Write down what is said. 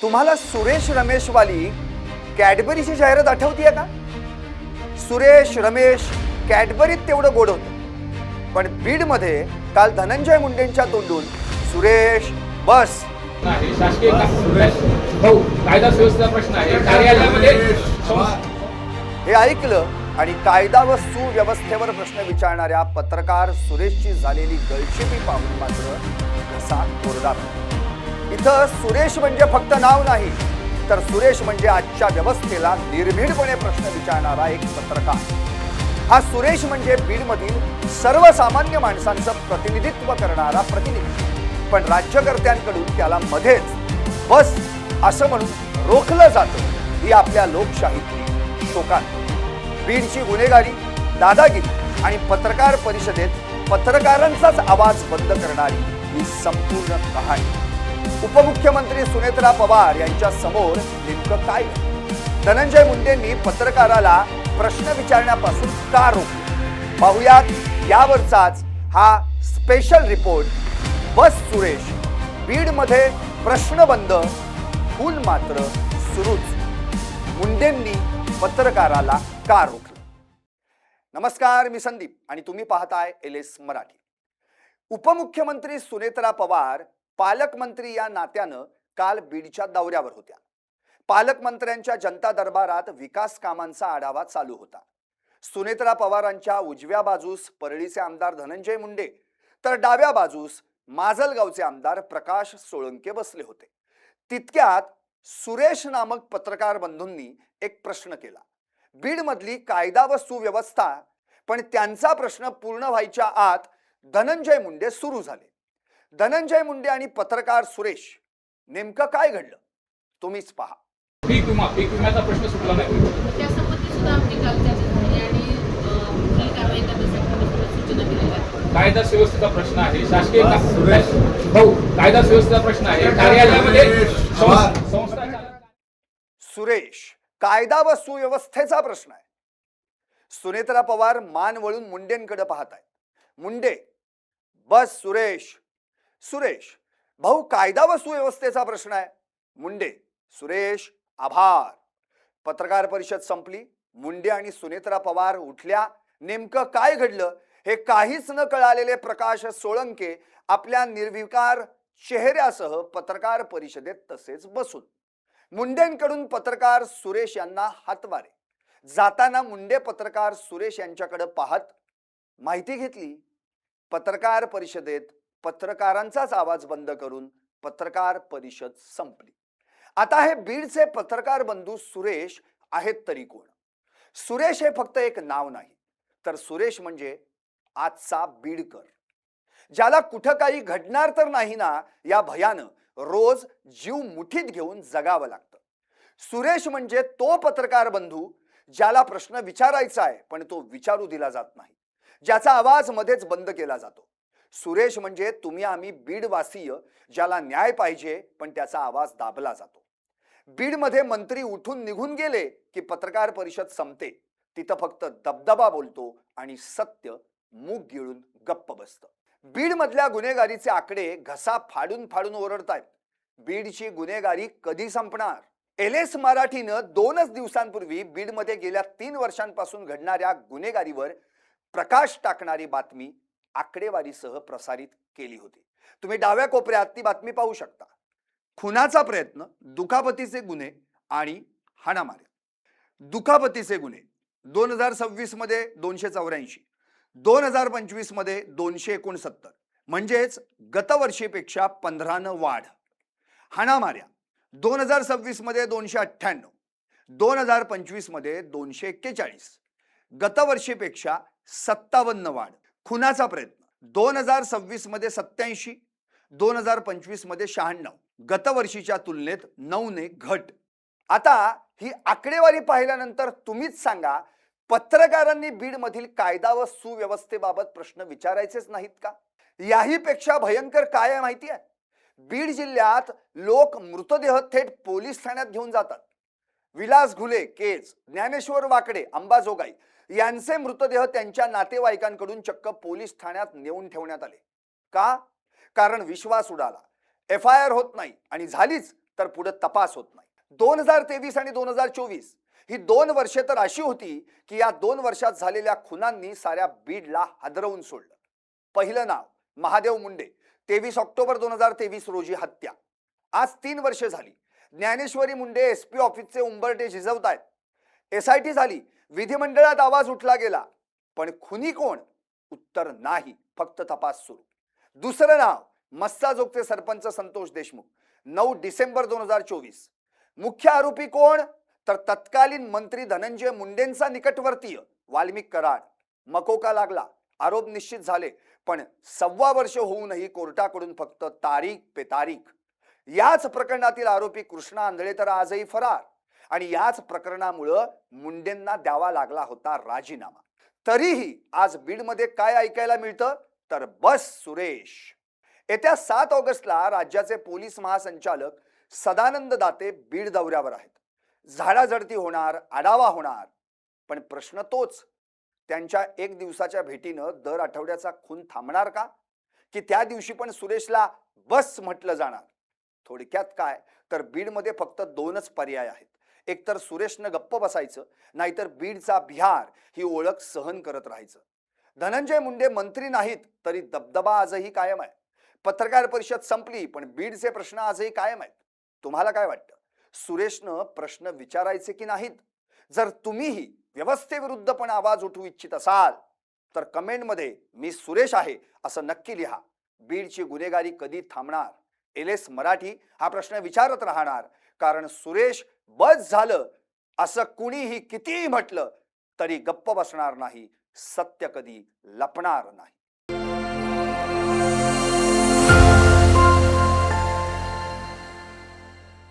तुम्हाला सुरेश रमेशवाली कॅडबरीची जाहिरात आठवतीये का? सुरेश रमेश कॅडबरीत तेवढं गोड होतं, पण बीडमध्ये काल धनंजय मुंडेंच्या तोंडून सुरेश बस आहे शासकीय भाऊ कायदा सुव्यवस्थेचा प्रश्न आहे कार्यालयामध्ये हे ऐकलं आणि कायदा व सुव्यवस्थेवर प्रश्न विचारणाऱ्या पत्रकार सुरेशची झालेली गळचेपी पाहून मात्र घसा कोरडा पडला. इथं सुरेश म्हणजे फक्त नाव नाही, तर सुरेश म्हणजे आजच्या व्यवस्थेला निर्भीडपणे प्रश्न विचारणारा एक पत्रकार. हा सुरेश म्हणजे बीडमधील सर्वसामान्य माणसांचं प्रतिनिधित्व करणारा प्रतिनिधी. पण राज्यकर्त्यांकडून त्याला मध्येच बस असं म्हणून रोखलं जातं. ही आपल्या लोकशाहीतली शोकांत. बीडची गुन्हेगारी, दादागिरी आणि पत्रकार परिषदेत पत्रकारांचाच आवाज बंद करणारी ही संपूर्ण कहाणी. उपमुख्यमंत्री सुनेत्रा पवार यांच्या समोर नेमकं काय? धनंजय मुंडेंनी पत्रकाराला प्रश्न विचारण्यापासून का रोखलं? पाहुयात यावरचाच हा स्पेशल रिपोर्ट. बस सुरेश, बीडमध्ये प्रश्न बंद, खून मात्र सुरूच. मुंडेंनी पत्रकाराला का रोखलं? नमस्कार, मी संदीप आणि तुम्ही पाहताय LS मराठी. उपमुख्यमंत्री सुनेत्रा पवार पालकमंत्री या नात्यानं काल बीडच्या दौऱ्यावर होत्या. पालकमंत्र्यांच्या जनता दरबारात विकास कामांचा आढावा चालू होता. सुनेत्रा पवारांच्या उजव्या बाजूस परळीचे आमदार धनंजय मुंडे, तर डाव्या बाजूस माजलगावचे आमदार प्रकाश सोळंके बसले होते. तितक्यात सुरेश नामक पत्रकार बंधूंनी एक प्रश्न केला. बीडमधली कायदा व सुव्यवस्था, पण त्यांचा प्रश्न पूर्ण व्हायच्या आत धनंजय मुंडे सुरू झाले. धनंजय मुंडे आणि पत्रकार सुरेश, नेमकं काय घडलं तुम्हीच पहा. पीक विम्याचा प्रश्न सुटला नाही. त्या संबंधी सुद्धा आमची काल चर्चा झाली आणि पुढील कारवाई करण्यासाठी सूचना केलेल्या आहेत. कायदा सुव्यवस्थेचा प्रश्न आहे शासकीय भाऊ कायदा सुव्यवस्थेचा प्रश्न आहे कार्यालयामध्ये संस्था. सुरेश, कायदा व सुव्यवस्थेचा प्रश्न आहे. सुनेत्रा पवार मान वळून मुंडेंकडे पाहत आहेत. मुंडे, बस सुरेश. सुरेश, भाऊ कायदा व सुव्यवस्थेचा प्रश्न आहे. मुंडे, सुरेश आभार. पत्रकार परिषद संपली. मुंडे आणि सुनेत्रा पवार उठल्या. नेमकं काय घडलं हे काहीच न कळालेले प्रकाश सोळंके आपल्या निर्विकार चेहऱ्यासह पत्रकार परिषदेत तसेच बसून. मुंडेंकडून पत्रकार सुरेश यांना हातवारे. जाताना मुंडे पत्रकार सुरेश यांच्याकडे पाहत माहिती घेतली. पत्रकार परिषदेत पत्रकारांचाच आवाज बंद करून पत्रकार परिषद संपली. आता हे बीडचे पत्रकार बंधू सुरेश आहेत तरी कोण? सुरेश हे फक्त एक नाव नाही, तर सुरेश म्हणजे आजचा बीडकर, ज्याला कुठं काही घडणार तर नाही ना या भयानं रोज जीव मुठीत घेऊन जगावं लागतं. सुरेश म्हणजे तो पत्रकार बंधू ज्याला प्रश्न विचारायचा आहे पण तो विचारू दिला जात नाही, ज्याचा आवाज मध्येच बंद केला जातो. सुरेश म्हणजे तुम्ही आम्ही बीडवासीय, ज्याला न्याय पाहिजे पण त्याचा आवाज दाबला जातो. बीडमध्ये मंत्री उठून निघून गेले की पत्रकार परिषद संपते. तिथं फक्त दबदबा बोलतो आणि सत्य मूग गिळून गप्प बसतं. बीडमधल्या गुन्हेगारीचे आकडे घसा फाडून फाडून ओरडतायत. बीडची गुन्हेगारी कधी संपणार? LS मराठीनं 2च दिवसांपूर्वी बीडमध्ये गेल्या 3 वर्षांपासून घडणाऱ्या गुन्हेगारीवर प्रकाश टाकणारी बातमी आकडेवारीसह प्रसारित केली होती. तुम्ही डाव्या कोपऱ्यात ती बातमी पाहू शकता. खुनाचा प्रयत्न, दुखापतीचे गुन्हे आणि हाणामाऱ्या. दुखापतीचे गुन्हे 2026 मध्ये 284, 2025 मध्ये 269, म्हणजेच गतवर्षीपेक्षा 15 वाढ. हाणामाऱ्या 2026 मध्ये 298, 2025 मध्ये 241, गतवर्षीपेक्षा 57 वाढ. खुनाचा प्रयत्न 2026 मध्ये 87, 2025 मध्ये 96, गतवर्षीच्या तुलनेत 9 ने घट. आता ही आकडेवारी पाहिल्यानंतर तुम्हीच सांगा, पत्रकारांनी बीडमधील कायदा व सुव्यवस्थेबाबत प्रश्न विचारायचेच नाहीत का? याही पेक्षा भयंकर काय आहे माहिती आहे? बीड जिल्ह्यात लोक मृतदेह थेट पोलीस ठाण्यात घेऊन जातात. विलास घुले केज, ज्ञानेश्वर वाकडे अंबाजोगाई यांचे मृतदेह त्यांच्या नातेवाईकांकडून चक्क पोलीस ठाण्यात नेऊन ठेवण्यात आले. का? कारण विश्वास उडाला. FIR होत नाही आणि झालीच तर पुढे तपास होत नाही. 2023 आणि 2024 ही 2 वर्षे तर अशी होती की या 2 वर्षात झालेल्या खुनांनी साऱ्या बीडला हादरवून सोडलं. पहिलं नाव महादेव मुंडे, 23 ऑक्टोबर 2023 रोजी हत्या. आज 3 वर्षे झाली. ज्ञानेश्वरी मुंडे एसपी ऑफिसचे उंबरटे झिजवतायत. SIT झाली, विधिमंडळात आवाज उठला गेला, पण खुनी कोण? उत्तर नाही, फक्त तपास सुरू. दुसरं नाव मस्साजोगचे सरपंच संतोष देशमुख, 9 डिसेंबर 2024. मुख्य आरोपी कोण? तर तत्कालीन मंत्री धनंजय मुंडेंचा निकटवर्तीय वाल्मिक कराड. मकोका लागला, आरोप निश्चित झाले, पण 1.25 वर्ष होऊनही कोर्टाकडून फक्त तारीख पे तारीख. याच प्रकरणातील आरोपी कृष्णा आंधळे तर आजही फरार, आणि याच प्रकरणामुळे मुंडेंना द्यावा लागला होता राजीनामा. तरीही आज बीडमध्ये काय ऐकायला मिळतं? तर बस सुरेश. येत्या 7 ऑगस्टला राज्याचे पोलीस महासंचालक सदानंद दाते बीड दौऱ्यावर आहेत. झाडाझडती होणार, आढावा होणार, पण प्रश्न तोच, त्यांच्या 1 दिवसाच्या भेटीनं दर आठवड्याचा खून थांबणार का? की त्या दिवशी पण सुरेशला बस म्हटलं जाणार? थोडक्यात काय, तर बीडमध्ये फक्त 2च पर्याय आहेत. एकतर सुरेशनं गप्प बसायचं, नाहीतर बीडचा बिहार ही ओळख सहन करत राहायचं. धनंजय मुंडे मंत्री नाहीत तरी दबदबा आजही कायम आहे. पत्रकार परिषद संपली, पण बीडचे प्रश्न आजही कायम आहेत. तुम्हाला काय वाटतं? सुरेशनं प्रश्न विचारायचे की नाहीत? जर तुम्हीही व्यवस्थेविरुद्ध पण आवाज उठवू इच्छित असाल तर कमेंटमध्ये मी सुरेश आहे असं नक्की लिहा. बीडची गुन्हेगारी कधी थांबणार? LS मराठी हा प्रश्न विचारत राहणार, कारण सुरेश बस झालं असं कुणीही कितीही म्हटलं तरी गप्प बसणार नाही. सत्य कधी लपणार नाही.